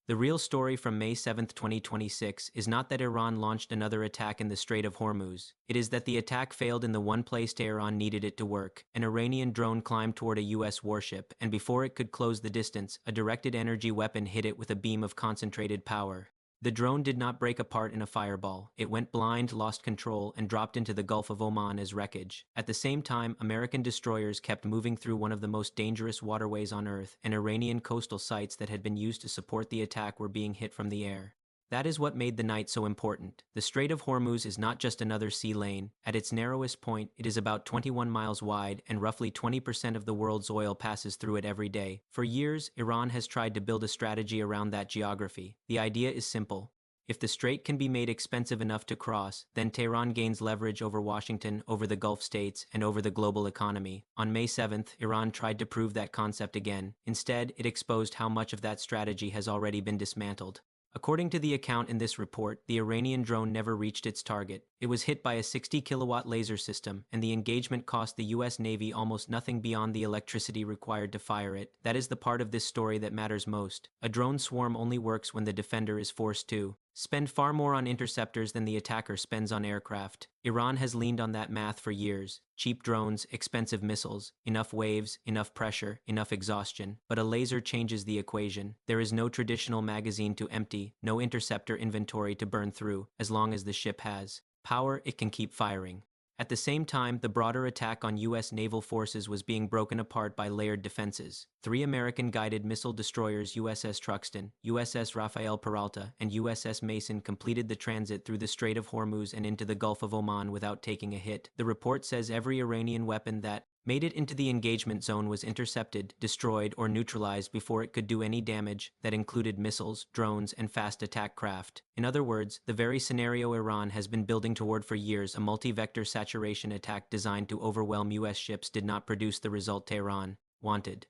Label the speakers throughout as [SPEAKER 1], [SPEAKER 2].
[SPEAKER 1] The real story from May 7, 2026 is not that Iran launched another attack in the Strait of Hormuz. It is that the attack failed in the one place Tehran needed it to work. An Iranian drone climbed toward a U.S. warship, and before it could close the distance, a directed energy weapon hit it with a beam of concentrated power. The drone did not break apart in a fireball. It went blind, lost control, and dropped into the Gulf of Oman as wreckage. At the same time, American destroyers kept moving through one of the most dangerous waterways on Earth, and Iranian coastal sites that had been used to support the attack were being hit from the air. That is what made the night so important. The Strait of Hormuz is not just another sea lane. At its narrowest point, it is about 21 miles wide, and roughly 20% of the world's oil passes through it every day. For years, Iran has tried to build a strategy around that geography. The idea is simple. If the strait can be made expensive enough to cross, then Tehran gains leverage over Washington, over the Gulf states, and over the global economy. On May 7th, Iran tried to prove that concept again. Instead, it exposed how much of that strategy has already been dismantled. According to the account in this report, the Iranian drone never reached its target. It was hit by a 60-kilowatt laser system, and the engagement cost the U.S. Navy almost nothing beyond the electricity required to fire it. That is the part of this story that matters most. A drone swarm only works when the defender is forced to spend far more on interceptors than the attacker spends on aircraft. Iran has leaned on that math for years. Cheap drones, expensive missiles, enough waves, enough pressure, enough exhaustion. But a laser changes the equation. There is no traditional magazine to empty, no interceptor inventory to burn through. As long as the ship has power, it can keep firing. At the same time, the broader attack on U.S. naval forces was being broken apart by layered defenses. 3 American-guided missile destroyers USS Truxtun, USS Rafael Peralta, and USS Mason completed the transit through the Strait of Hormuz and into the Gulf of Oman without taking a hit. The report says every Iranian weapon that made it into the engagement zone was intercepted, destroyed, or neutralized before it could do any damage. That included missiles, drones, and fast attack craft. In other words, the very scenario Iran has been building toward for years, a multi-vector saturation attack designed to overwhelm U.S. ships, did not produce the result Tehran wanted.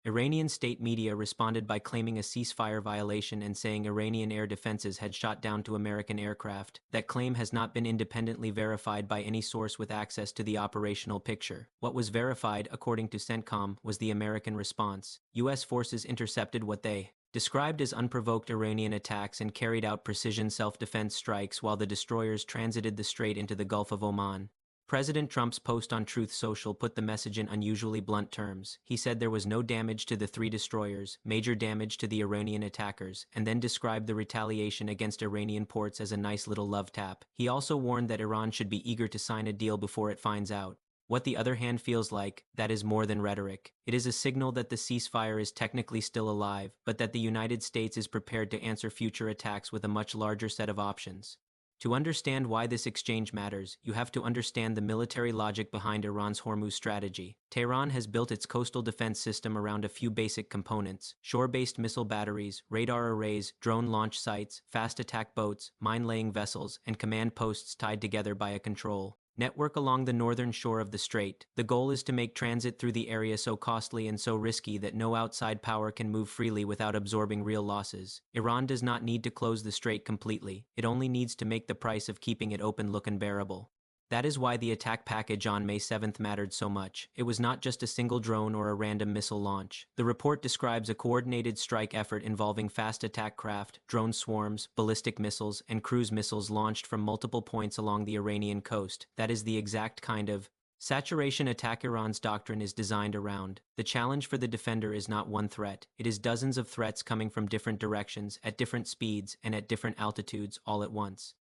[SPEAKER 1] Iranian state media responded by claiming a ceasefire violation and saying Iranian air defenses had shot down to American aircraft. That claim has not been independently verified by any source with access to the operational picture. What was verified, according to CENTCOM, was the American response. U.S. forces intercepted what they described as unprovoked Iranian attacks and carried out precision self-defense strikes while the destroyers transited the strait into the Gulf of Oman. President Trump's post on Truth Social put the message in unusually blunt terms. He said there was no damage to the 3 destroyers, major damage to the Iranian attackers, and then described the retaliation against Iranian ports as a nice little love tap. He also warned that Iran should be eager to sign a deal before it finds out what the other hand feels like. That is more than rhetoric. It is a signal that the ceasefire is technically still alive, but that the United States is prepared to answer future attacks with a much larger set of options. To understand why this exchange matters, you have to understand the military logic behind Iran's Hormuz strategy. Tehran has built its coastal defense system around a few basic components: shore-based missile batteries, radar arrays, drone launch sites, fast attack boats, mine-laying vessels, and command posts tied together by a control network along the northern shore of the strait. The goal is to make transit through the area so costly and so risky that no outside power can move freely without absorbing real losses. Iran does not need to close the strait completely. It only needs to make the price of keeping it open look unbearable. That is why the attack package on May 7th mattered so much. It was not just a single drone or a random missile launch. The report describes a coordinated strike effort involving fast attack craft, drone swarms, ballistic missiles, and cruise missiles launched from multiple points along the Iranian coast. That is the exact kind of saturation attack Iran's doctrine is designed around. The challenge for the defender is not one threat. It is dozens of threats coming from different directions, at different speeds, and at different altitudes, all at once.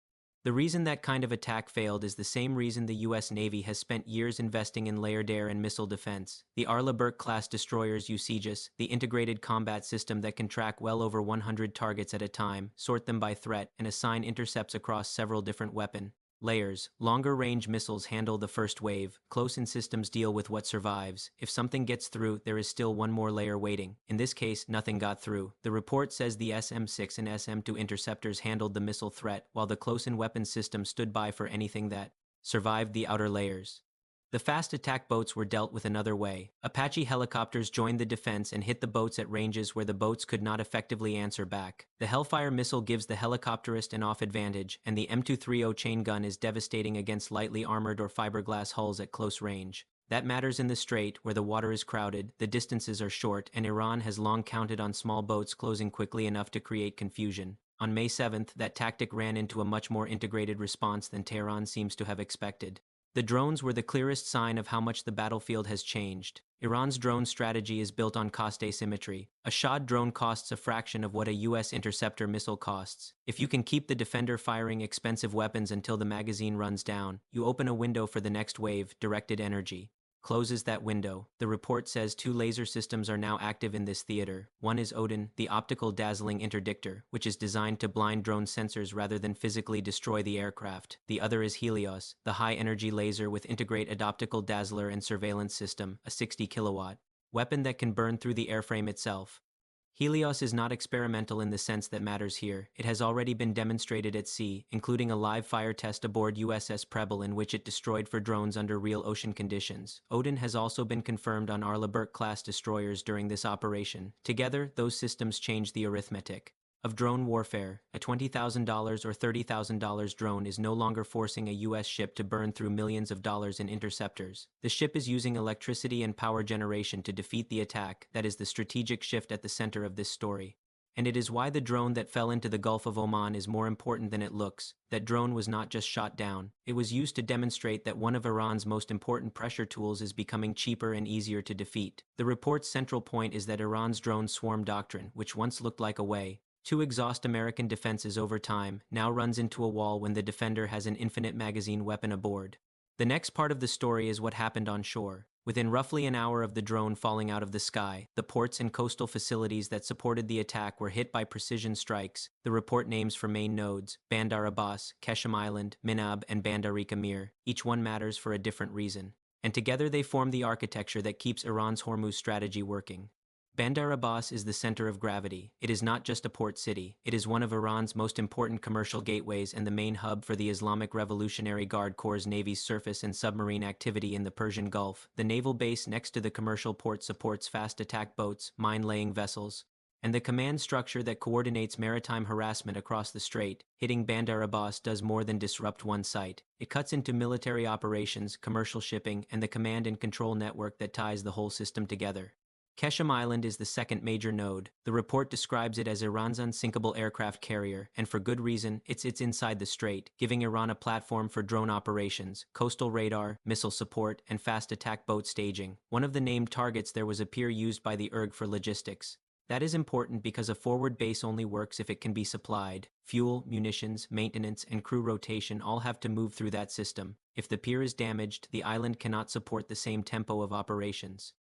[SPEAKER 1] The reason that kind of attack failed is the same reason the U.S. Navy has spent years investing in layered air and missile defense. The Arleigh Burke-class destroyers use Aegis, the integrated combat system that can track well over 100 targets at a time, sort them by threat, and assign intercepts across several different weapon layers. Longer-range missiles handle the first wave. Close-in systems deal with what survives. If something gets through, there is still one more layer waiting. In this case, nothing got through. The report says the SM-6 and SM-2 interceptors handled the missile threat, while the close-in weapons system stood by for anything that survived the outer layers. The fast attack boats were dealt with another way. Apache helicopters joined the defense and hit the boats at ranges where the boats could not effectively answer back. The Hellfire missile gives the helicopterist an off advantage, and the M230 chain gun is devastating against lightly armored or fiberglass hulls at close range. That matters in the strait, where the water is crowded, the distances are short, and Iran has long counted on small boats closing quickly enough to create confusion. On May 7th, that tactic ran into a much more integrated response than Tehran seems to have expected. The drones were the clearest sign of how much the battlefield has changed. Iran's drone strategy is built on cost asymmetry. A Shahd drone costs a fraction of what a US interceptor missile costs. If you can keep the defender firing expensive weapons until the magazine runs down, you open a window for the next wave, directed energy. Closes that window. The report says 2 laser systems are now active in this theater. One is Odin, the optical dazzling interdictor, which is designed to blind drone sensors rather than physically destroy the aircraft. The other is Helios, the high-energy laser with integrated optical dazzler and surveillance system, a 60-kilowatt weapon that can burn through the airframe itself. Helios is not experimental in the sense that matters here. It has already been demonstrated at sea, including a live fire test aboard USS Preble in which it destroyed for drones under real ocean conditions. Odin has also been confirmed on Arleigh Burke-class destroyers during this operation. Together, those systems change the arithmetic of drone warfare. A $20,000 or $30,000 drone is no longer forcing a U.S. ship to burn through millions of dollars in interceptors. The ship is using electricity and power generation to defeat the attack. That is the strategic shift at the center of this story. And it is why the drone that fell into the Gulf of Oman is more important than it looks. That drone was not just shot down. It was used to demonstrate that one of Iran's most important pressure tools is becoming cheaper and easier to defeat. The report's central point is that Iran's drone swarm doctrine, which once looked like a way to exhaust American defenses over time, now runs into a wall when the defender has an infinite magazine weapon aboard. The next part of the story is what happened on shore. Within roughly an hour of the drone falling out of the sky, the ports and coastal facilities that supported the attack were hit by precision strikes. The report names for main nodes: Bandar Abbas, Qeshm Island, Minab, and Bandar-e Khamir. Each one matters for a different reason. And together they form the architecture that keeps Iran's Hormuz strategy working. Bandar Abbas is the center of gravity. It is not just a port city. It is one of Iran's most important commercial gateways and the main hub for the Islamic Revolutionary Guard Corps' Navy's surface and submarine activity in the Persian Gulf. The naval base next to the commercial port supports fast attack boats, mine-laying vessels, and the command structure that coordinates maritime harassment across the strait. Hitting Bandar Abbas does more than disrupt one site. It cuts into military operations, commercial shipping, and the command and control network that ties the whole system together. Qeshm Island is the second major node. The report describes it as Iran's unsinkable aircraft carrier, and for good reason. It's inside the strait, giving Iran a platform for drone operations, coastal radar, missile support, and fast attack boat staging. One of the named targets there was a pier used by the IRG for logistics. That is important because a forward base only works if it can be supplied. Fuel, munitions, maintenance, and crew rotation all have to move through that system. If the pier is damaged, the island cannot support the same tempo of operations.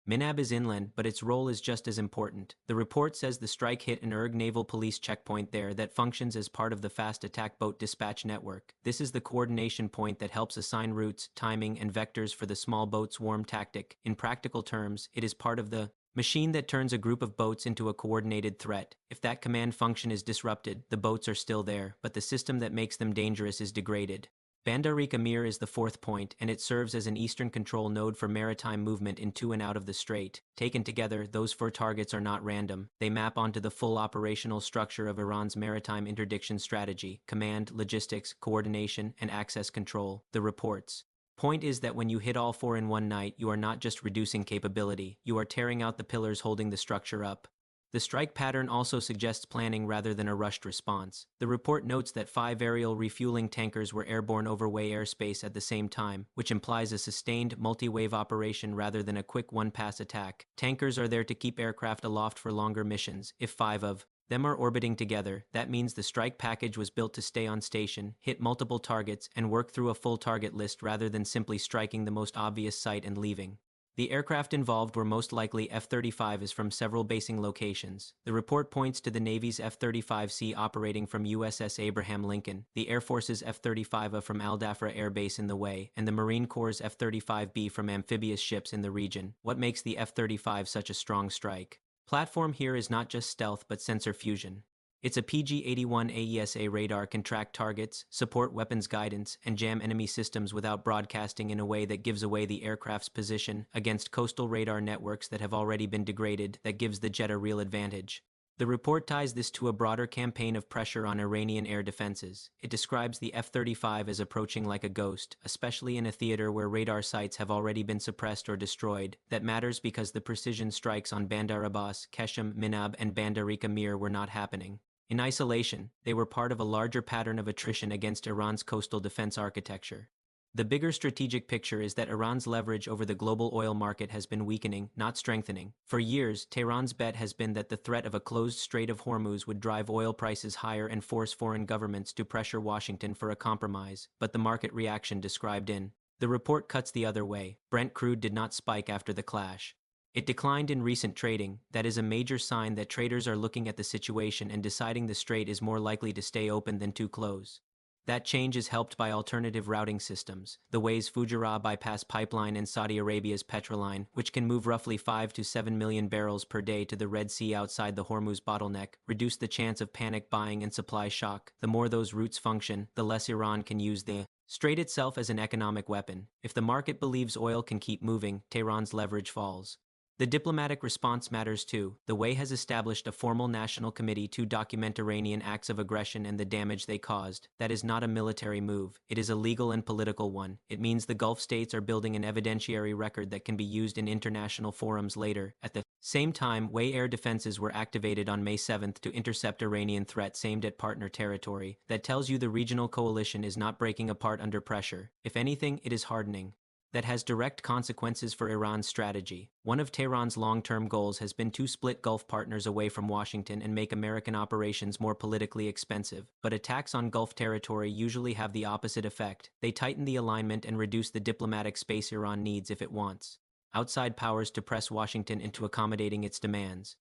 [SPEAKER 1] Minab is inland, but its role is just as important. The report says the strike hit an IRG naval police checkpoint there that functions as part of the fast attack boat dispatch network. This is the coordination point that helps assign routes, timing, and vectors for the small boat swarm tactic. In practical terms, it is part of the machine that turns a group of boats into a coordinated threat. If that command function is disrupted, the boats are still there, but the system that makes them dangerous is degraded. Bandar-e Khamir is the fourth point, and it serves as an eastern control node for maritime movement into and out of the strait. Taken together, those 4 targets are not random. They map onto the full operational structure of Iran's maritime interdiction strategy: command, logistics, coordination, and access control. The report's point is that when you hit all 4 in one night, you are not just reducing capability, you are tearing out the pillars holding the structure up. The strike pattern also suggests planning rather than a rushed response. The report notes that 5 aerial refueling tankers were airborne over Way airspace at the same time, which implies a sustained, multi-wave operation rather than a quick one-pass attack. Tankers are there to keep aircraft aloft for longer missions. If 5 of them are orbiting together, that means the strike package was built to stay on station, hit multiple targets, and work through a full target list rather than simply striking the most obvious site and leaving. The aircraft involved were most likely F-35s from several basing locations. The report points to the Navy's F-35C operating from USS Abraham Lincoln, the Air Force's F-35A from Al Dhafra Air Base in the Way, and the Marine Corps' F-35B from amphibious ships in the region. What makes the F-35 such a strong strike platform here is not just stealth but sensor fusion. Its PG-81 AESA radar can track targets, support weapons guidance, and jam enemy systems without broadcasting in a way that gives away the aircraft's position against coastal radar networks that have already been degraded. That gives the jet a real advantage. The report ties this to a broader campaign of pressure on Iranian air defenses. It describes the F-35 as approaching like a ghost, especially in a theater where radar sites have already been suppressed or destroyed. That matters because the precision strikes on Bandar Abbas, Qeshm, Minab, and Bandar-e Khamir were not happening in isolation. They were part of a larger pattern of attrition against Iran's coastal defense architecture. The bigger strategic picture is that Iran's leverage over the global oil market has been weakening, not strengthening. For years, Tehran's bet has been that the threat of a closed Strait of Hormuz would drive oil prices higher and force foreign governments to pressure Washington for a compromise, but the market reaction described in the report cuts the other way. Brent crude did not spike after the clash. It declined in recent trading. That is a major sign that traders are looking at the situation and deciding the strait is more likely to stay open than to close. That change is helped by alternative routing systems, the ways Fujairah bypass pipeline and Saudi Arabia's Petroline, which can move roughly 5 to 7 million barrels per day to the Red Sea outside the Hormuz bottleneck, reduce the chance of panic buying and supply shock. The more those routes function, the less Iran can use the strait itself as an economic weapon. If the market believes oil can keep moving, Tehran's leverage falls. The diplomatic response matters too. The way has established a formal national committee to document Iranian acts of aggression and the damage they caused. That is not a military move. It is a legal and political one. It means the Gulf states are building an evidentiary record that can be used in international forums later. At the same time, air defenses were activated on May 7th to intercept Iranian threats aimed at partner territory. That tells you the regional coalition is not breaking apart under pressure. If anything, it is hardening. That has direct consequences for Iran's strategy. One of Tehran's long-term goals has been to split Gulf partners away from Washington and make American operations more politically expensive. But attacks on Gulf territory usually have the opposite effect. They tighten the alignment and reduce the diplomatic space Iran needs if it wants outside powers to press Washington into accommodating its demands.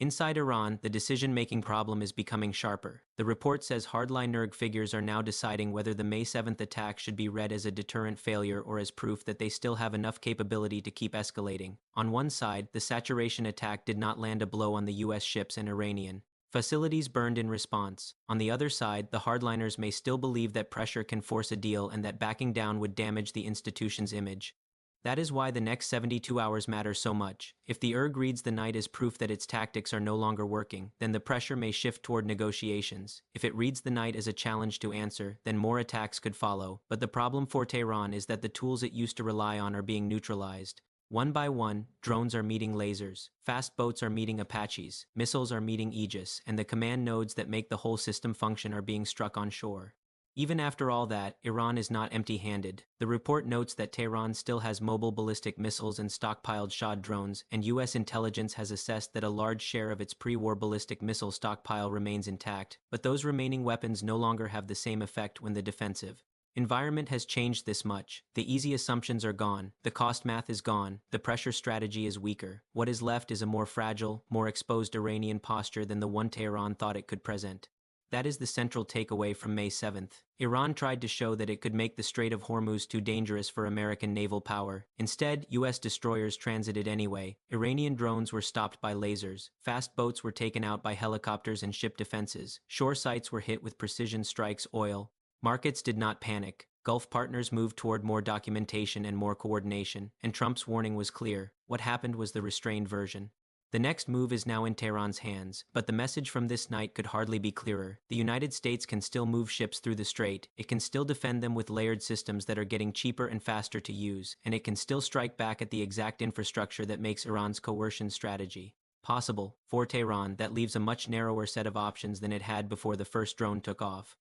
[SPEAKER 1] Inside Iran, the decision-making problem is becoming sharper. The report says hardline NERG figures are now deciding whether the May 7th attack should be read as a deterrent failure or as proof that they still have enough capability to keep escalating. On one side, the saturation attack did not land a blow on the U.S. ships and Iranian facilities burned in response. On the other side, the hardliners may still believe that pressure can force a deal and that backing down would damage the institution's image. That is why the next 72 hours matter so much. If the IRG reads the night as proof that its tactics are no longer working, then the pressure may shift toward negotiations. If it reads the night as a challenge to answer, then more attacks could follow. But the problem for Tehran is that the tools it used to rely on are being neutralized. One by one, drones are meeting lasers, fast boats are meeting Apaches, missiles are meeting Aegis, and the command nodes that make the whole system function are being struck on shore. Even after all that, Iran is not empty-handed. The report notes that Tehran still has mobile ballistic missiles and stockpiled Shahd drones, and U.S. intelligence has assessed that a large share of its pre-war ballistic missile stockpile remains intact, but those remaining weapons no longer have the same effect when the defensive environment has changed this much. The easy assumptions are gone, the cost math is gone, the pressure strategy is weaker. What is left is a more fragile, more exposed Iranian posture than the one Tehran thought it could present. That is the central takeaway from May 7th. Iran tried to show that it could make the Strait of Hormuz too dangerous for American naval power. Instead, U.S. destroyers transited anyway. Iranian drones were stopped by lasers. Fast boats were taken out by helicopters and ship defenses. Shore sites were hit with precision strikes. Oil markets did not panic. Gulf partners moved toward more documentation and more coordination, and Trump's warning was clear. What happened was the restrained version. The next move is now in Tehran's hands, but the message from this night could hardly be clearer. The United States can still move ships through the strait, it can still defend them with layered systems that are getting cheaper and faster to use, and it can still strike back at the exact infrastructure that makes Iran's coercion strategy possible. For Tehran, that leaves a much narrower set of options than it had before the first drone took off.